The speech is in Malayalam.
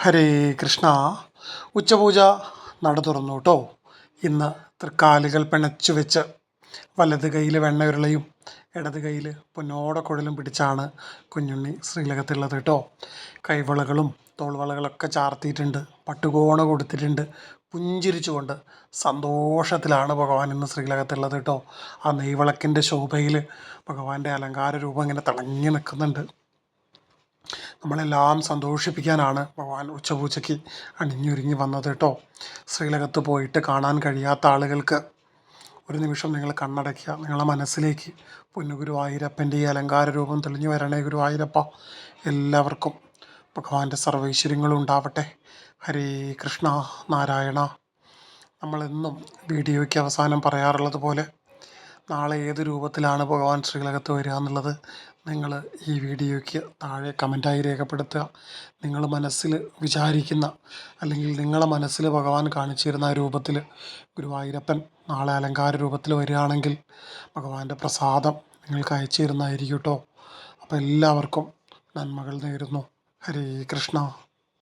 ഹരേ കൃഷ്ണ. ഉച്ചപൂജ നട തുറന്നു കേട്ടോ. ഇന്ന് തൃക്കാലുകൾ പിണച്ചു വെച്ച് വലത് കയ്യിൽ വെണ്ണയുരുളയും ഇടത് കയ്യിൽ പൊന്നോടക്കുഴലും പിടിച്ചാണ് കുഞ്ഞുണ്ണി ശ്രീലകത്തുള്ളത് കേട്ടോ. കൈവളകളും തോൾവളകളൊക്കെ ചാർത്തിയിട്ടുണ്ട്, പട്ടുകോണ കൊടുത്തിട്ടുണ്ട്. പുഞ്ചിരിച്ചുകൊണ്ട് സന്തോഷത്തിലാണ് ഭഗവാൻ ഇന്ന് ശ്രീലകത്തുള്ളത് കേട്ടോ. ആ നെയ്വിളക്കിൻ്റെ ശോഭയിൽ ഭഗവാന്റെ അലങ്കാര രൂപം ഇങ്ങനെ തിളങ്ങി നിൽക്കുന്നുണ്ട്. നമ്മളെല്ലാം സന്തോഷിപ്പിക്കാനാണ് ഭഗവാൻ ഉച്ചപൂജയ്ക്ക് അണിഞ്ഞൊരുങ്ങി വന്നത് കേട്ടോ. ശ്രീലകത്ത് പോയിട്ട് കാണാൻ കഴിയാത്ത ആളുകൾക്ക് ഒരു നിമിഷം നിങ്ങൾ കണ്ണടയ്ക്കുക. നിങ്ങളെ മനസ്സിലേക്ക് പൊന്നുഗുരുവായൂരപ്പൻ്റെ ഈ അലങ്കാര രൂപം തെളിഞ്ഞു വരണേ ഗുരുവായൂരപ്പ. എല്ലാവർക്കും ഭഗവാന്റെ സർവൈശ്വര്യങ്ങളും ഉണ്ടാവട്ടെ. ഹരേ കൃഷ്ണ നാരായണ. നമ്മളെന്നും വീഡിയോയ്ക്ക് അവസാനം പറയാറുള്ളത് പോലെ നാളെ ഏത് രൂപത്തിലാണ് ഭഗവാൻ ശ്രീലകത്ത് വരിക എന്നുള്ളത് നിങ്ങൾ ഈ വീഡിയോയ്ക്ക് താഴെ കമൻറ്റായി രേഖപ്പെടുത്തുക. നിങ്ങൾ മനസ്സിൽ വിചാരിക്കുന്ന അല്ലെങ്കിൽ നിങ്ങളെ മനസ്സിൽ ഭഗവാൻ കാണിച്ചു തരുന്ന ആ രൂപത്തിൽ ഗുരുവായൂരപ്പൻ നാളെ അലങ്കാര രൂപത്തിൽ വരികയാണെങ്കിൽ ഭഗവാന്റെ പ്രസാദം നിങ്ങൾക്ക് അയച്ചു തരുന്നതായിരിക്കും കേട്ടോ. അപ്പോൾ എല്ലാവർക്കും നന്മകൾ നേരുന്നു. ഹരേ കൃഷ്ണ.